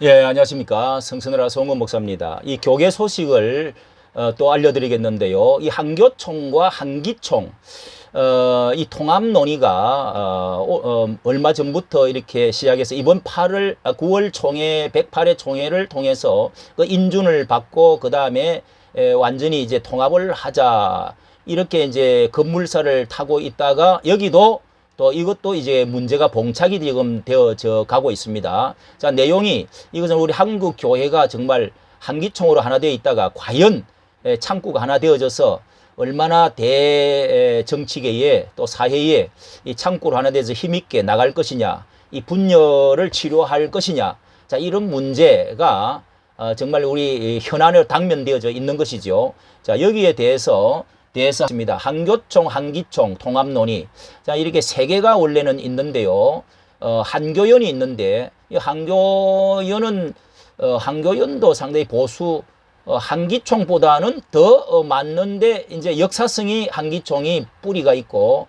예, 안녕하십니까. 성선을아 송은 목사입니다. 이 교계 소식을 또 알려드리겠는데요. 이 한교총과 한기총, 이 통합 논의가 얼마 전부터 이렇게 시작해서 이번 9월 총회, 108회 총회를 통해서 그 인준을 받고 그 다음에 완전히 이제 통합을 하자. 이렇게 이제 급물살을 타고 있다가 여기도 또 이것도 이제 문제가 봉착이 지금 되어져 가고 있습니다. 자, 내용이 이것은 우리 한국 교회가 정말 한기총으로 하나 되어 있다가 과연 창구가 하나 되어져서 얼마나 대정치계에 또 사회에 이 창구로 하나 돼서 힘있게 나갈 것이냐, 이 분열을 치료할 것이냐, 자, 이런 문제가 정말 우리 현안으로 당면되어져 있는 것이죠. 자, 여기에 대해서 있습니다. 한교총, 한기총 통합 논의. 자, 이렇게 세 개가 원래는 있는데요. 한교연이 있는데, 이 한교연은, 한교연도 상당히 보수, 한기총보다는 더 맞는데, 이제 역사성이 한기총이 뿌리가 있고,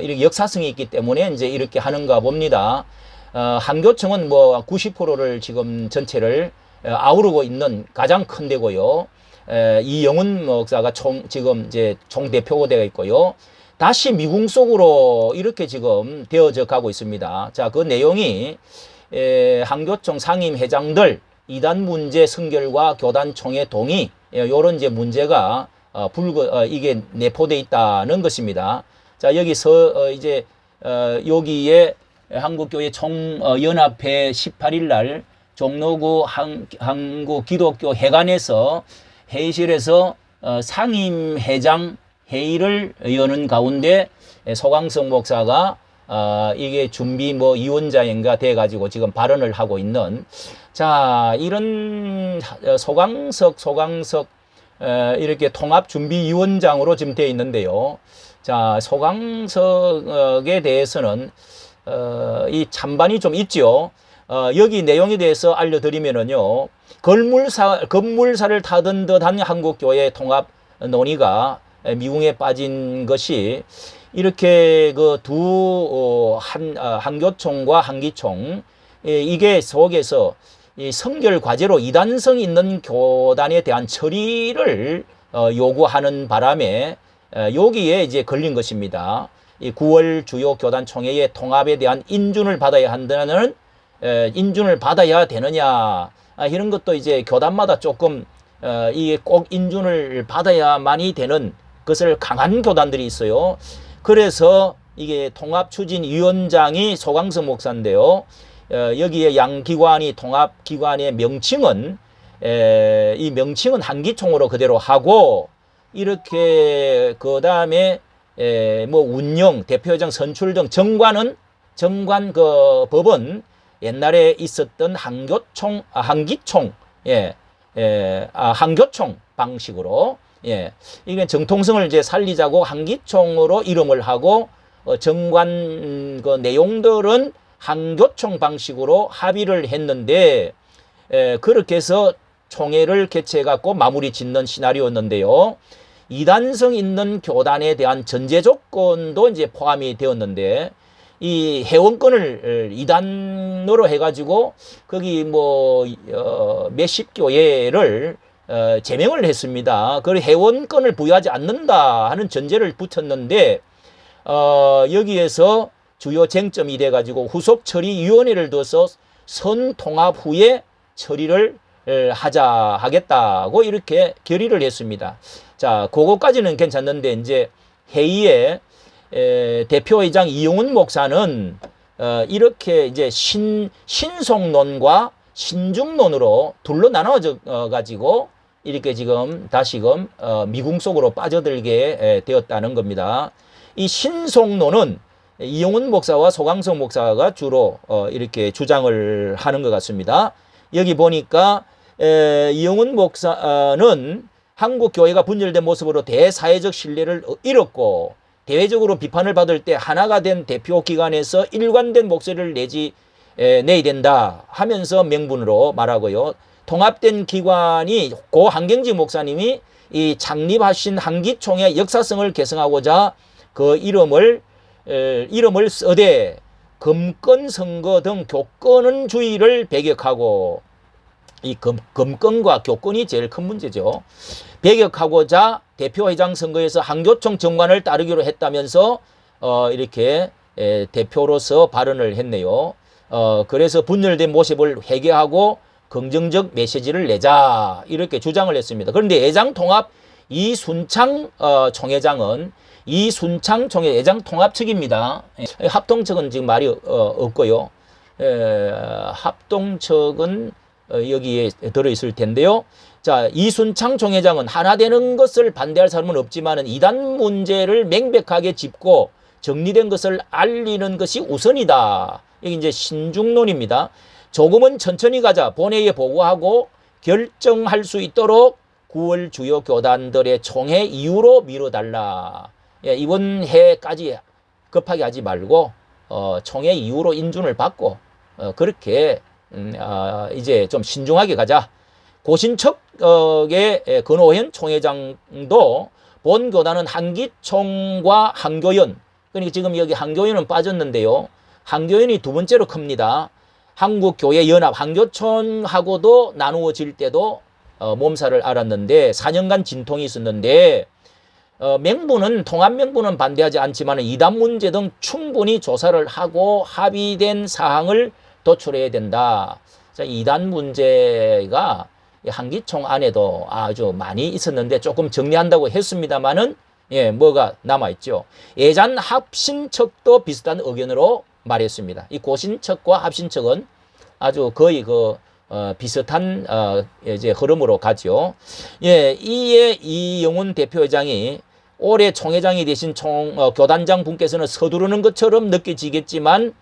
이렇게 역사성이 있기 때문에 이제 이렇게 하는가 봅니다. 한교총은 뭐 90%를 지금 전체를 아우르고 있는 가장 큰 데고요. 이영훈 목사가 지금 이제 총대표가 되어 있고요. 다시 미궁 속으로 이렇게 지금 되어져 가고 있습니다. 자, 그 내용이 한교총 상임회장들 이단 문제 선결과 교단총회 동의, 요런 이제 문제가 이게 내포되어 있다는 것입니다. 자, 여기서 이제 여기에 한국교회 총연합회 18일 날 종로구 한국기독교회관에서 회의실에서 상임회장 회의를 여는 가운데 소강석 목사가 이게 준비 위원장인가 돼가지고 지금 발언을 하고 있는, 자, 이런 소강석 이렇게 통합준비위원장으로 지금 되어 있는데요. 자, 소강석에 대해서는 이 찬반이 좀 있죠. 여기 내용에 대해서 알려드리면은요, 급물살을 타던 듯한 한국교회 통합 논의가 미궁에 빠진 것이 이렇게 그 한교총과 한기총, 이게 속에서 이 선결 과제로 이단성 있는 교단에 대한 처리를 요구하는 바람에 여기에 이제 걸린 것입니다. 이 9월 주요 교단 총회의 통합에 대한 인준을 받아야 한다는, 인준을 받아야 되느냐, 이런 것도 이제 교단마다 조금 이게 꼭 인준을 받아야만이 되는 것을 강한 교단들이 있어요. 그래서 이게 통합추진위원장이 소강석 목사인데요. 여기에 양 기관이 통합기관의 명칭은 이 명칭은 한기총으로 그대로 하고, 이렇게 그 다음에 뭐 운영, 대표회장 선출 등 정관 그 법은 옛날에 있었던 한기총, 한교총 방식으로, 이게 정통성을 이제 살리자고 한기총으로 이름을 하고, 정관 그 내용들은 한교총 방식으로 합의를 했는데, 그렇게 해서 총회를 개최해갖고 마무리 짓는 시나리오였는데요. 이단성 있는 교단에 대한 전제 조건도 이제 포함이 되었는데, 이 회원권을 이단으로 해가지고 거기 몇십 교회를 제명을 했습니다. 그 회원권을 부여하지 않는다 하는 전제를 붙였는데, 여기에서 주요 쟁점이 돼가지고 후속 처리위원회를 둬서 선통합 후에 처리를 하겠다고 이렇게 결의를 했습니다. 자, 그거까지는 괜찮는데, 이제 회의에 대표회장 이영훈 목사는 이렇게 이제 신속론과 신중론으로 둘로 나눠져 가지고 이렇게 지금 다시금 미궁 속으로 빠져들게 되었다는 겁니다. 이 신속론은 이영훈 목사와 소강석 목사가 주로 이렇게 주장을 하는 것 같습니다. 여기 보니까 이영훈 목사는 한국 교회가 분열된 모습으로 대사회적 신뢰를 잃었고, 대외적으로 비판을 받을 때 하나가 된 대표 기관에서 일관된 목소리를 내야 된다 하면서 명분으로 말하고요. 통합된 기관이 고 한경지 목사님이 이 창립하신 한기총의 역사성을 계승하고자 그 이름을 써대 금권 선거 등 교권주의를 배격하고, 이 금권과 교권이 제일 큰 문제죠. 배격하고자 대표회장 선거에서 한교총 정관을 따르기로 했다면서 이렇게 대표로서 발언을 했네요. 그래서 분열된 모습을 회개하고 긍정적 메시지를 내자 이렇게 주장을 했습니다. 그런데 애장통합 이순창 총회장은 이순창 총회 애장 통합 측입니다. 합동 측은 지금 말이 없고요. 합동 측은 여기에 들어있을 텐데요. 자, 이순창 총회장은 하나 되는 것을 반대할 사람은 없지만 이단 문제를 명백하게 짚고 정리된 것을 알리는 것이 우선이다. 이게 이제 신중론입니다. 조금은 천천히 가자. 본회의에 보고하고 결정할 수 있도록 9월 주요 교단들의 총회 이후로 미뤄달라. 예, 이번 해까지 급하게 하지 말고 총회 이후로 인준을 받고 그렇게 이제 좀 신중하게 가자. 고신척의 근호현 총회장도 본 교단은 한기총과 한교연, 그러니까 지금 여기 한교연은 빠졌는데요. 한교연이 두 번째로 큽니다. 한국교회연합 한교총하고도 나누어질 때도 몸살을 앓았는데 4년간 진통이 있었는데 명분은 통합 명분은 반대하지 않지만 이단 문제 등 충분히 조사를 하고 합의된 사항을 도출해야 된다. 자, 이단 문제가 한기총 안에도 아주 많이 있었는데 조금 정리한다고 했습니다만은 예, 뭐가 남아있죠. 예잔 합신척도 비슷한 의견으로 말했습니다. 이 고신척과 합신척은 아주 거의 비슷한 이제 흐름으로 가죠. 예, 이에 이영훈 대표회장이 올해 총회장이 되신 교단장 분께서는 서두르는 것처럼 느껴지겠지만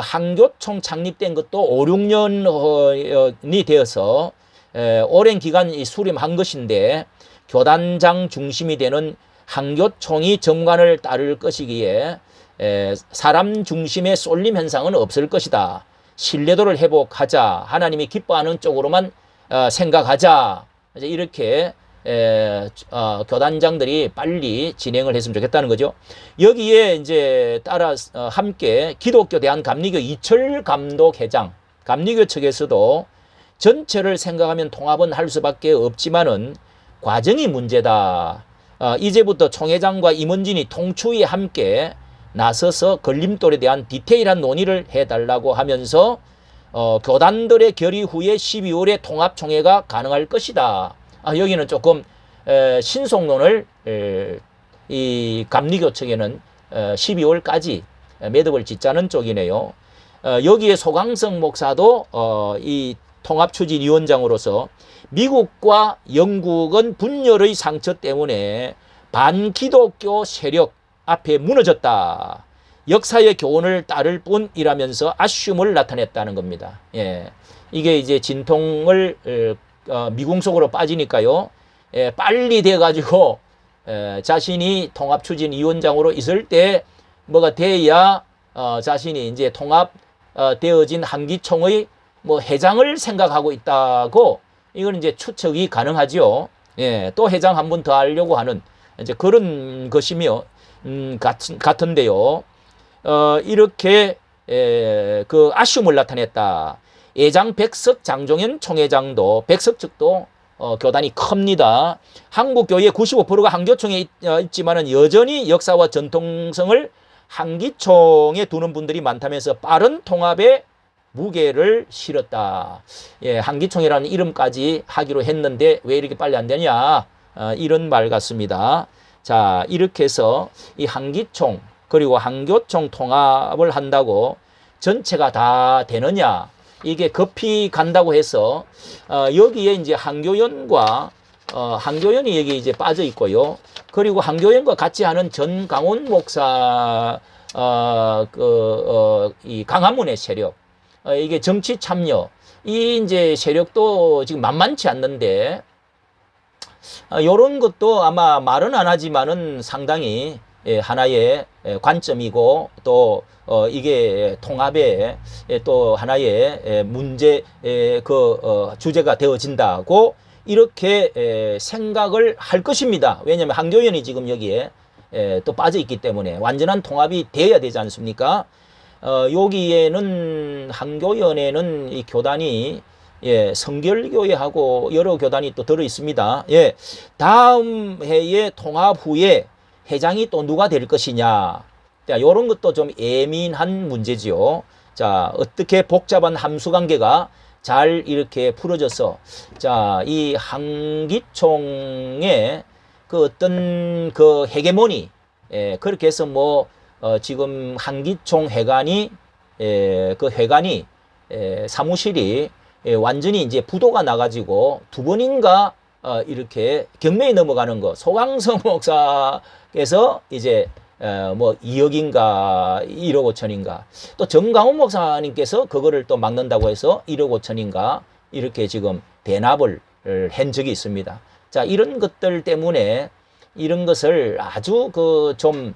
한교총 창립된 것도 5, 6년이 되어서 오랜 기간 수림한 것인데 교단장 중심이 되는 한교총이 정관을 따를 것이기에 사람 중심의 쏠림 현상은 없을 것이다. 신뢰도를 회복하자. 하나님이 기뻐하는 쪽으로만 생각하자. 이렇게 교단장들이 빨리 진행을 했으면 좋겠다는 거죠. 여기에 이제 따라 함께 기독교 대한감리교 이철 감독회장, 감리교 측에서도 전체를 생각하면 통합은 할 수밖에 없지만은 과정이 문제다. 이제부터 총회장과 임원진이 통추위에 함께 나서서 걸림돌에 대한 디테일한 논의를 해달라고 하면서 교단들의 결의 후에 12월에 통합총회가 가능할 것이다. 여기는 조금 신속론을 이 감리교 측에는 12월까지 매듭을 짓자는 쪽이네요. 여기에 소강성 목사도 이 통합추진위원장으로서 미국과 영국은 분열의 상처 때문에 반기독교 세력 앞에 무너졌다. 역사의 교훈을 따를 뿐이라면서 아쉬움을 나타냈다는 겁니다. 예, 이게 이제 진통을 미궁속으로 빠지니까요. 빨리 돼가지고 자신이 통합추진위원장으로 있을 때 뭐가 돼야 자신이 이제 통합되어진 한기총의 뭐 회장을 생각하고 있다고 이건 이제 추측이 가능하죠. 예, 또 회장 한 번 더 하려고 하는 이제 그런 것이며 같은데요. 이렇게 그 아쉬움을 나타냈다. 예장 백석 장종현 총회장도 백석 측도 교단이 큽니다. 한국교회 95%가 한교총에 있지만은 여전히 역사와 전통성을 한기총에 두는 분들이 많다면서 빠른 통합에 무게를 실었다. 예, 한기총이라는 이름까지 하기로 했는데 왜 이렇게 빨리 안 되냐? 이런 말 같습니다. 자, 이렇게 해서 이 한기총 그리고 한교총 통합을 한다고 전체가 다 되느냐? 이게 급히 간다고 해서 여기에 이제 한교연과 한교연이 여기 이제 빠져 있고요. 그리고 한교연과 같이 하는 전강원 목사 이 강화문의 세력 이게 정치 참여 이 이제 세력도 지금 만만치 않는데 요런 것도 아마 말은 안 하지만은 상당히 하나의 관점이고 또 이게 통합의 또 하나의 문제 주제가 되어진다고 이렇게 생각을 할 것입니다. 왜냐하면 한교연이 지금 여기에 또 빠져 있기 때문에 완전한 통합이 돼야 되지 않습니까? 여기에는 한교연에는 이 교단이 예, 성결교회하고 여러 교단이 또 들어 있습니다. 예, 다음 해에 통합 후에 회장이 또 누가 될 것이냐. 자, 요런 것도 좀 예민한 문제지요. 자, 어떻게 복잡한 함수 관계가 잘 이렇게 풀어져서, 자, 이 한기총의 그 어떤 그 헤게모니, 예, 그렇게 해서 뭐, 지금 한기총 회관이, 그 회관이, 사무실이 완전히 이제 부도가 나가지고 두 번인가, 이렇게 경매에 넘어가는 거, 소강성 목사께서 이제 뭐 2억인가 1억 5천인가 또 정강훈 목사님께서 그거를 또 막는다고 해서 1억 5천인가 이렇게 지금 대납을 한 적이 있습니다. 자, 이런 것들 때문에 이런 것을 아주 그 좀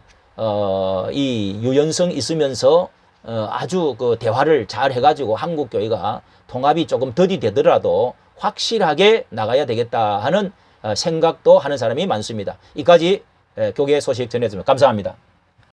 이 유연성 있으면서 아주 그 대화를 잘 해가지고 한국 교회가 통합이 조금 더디 되더라도 확실하게 나가야 되겠다 하는 생각도 하는 사람이 많습니다. 이까지 교계 소식 전해드립니다. 감사합니다.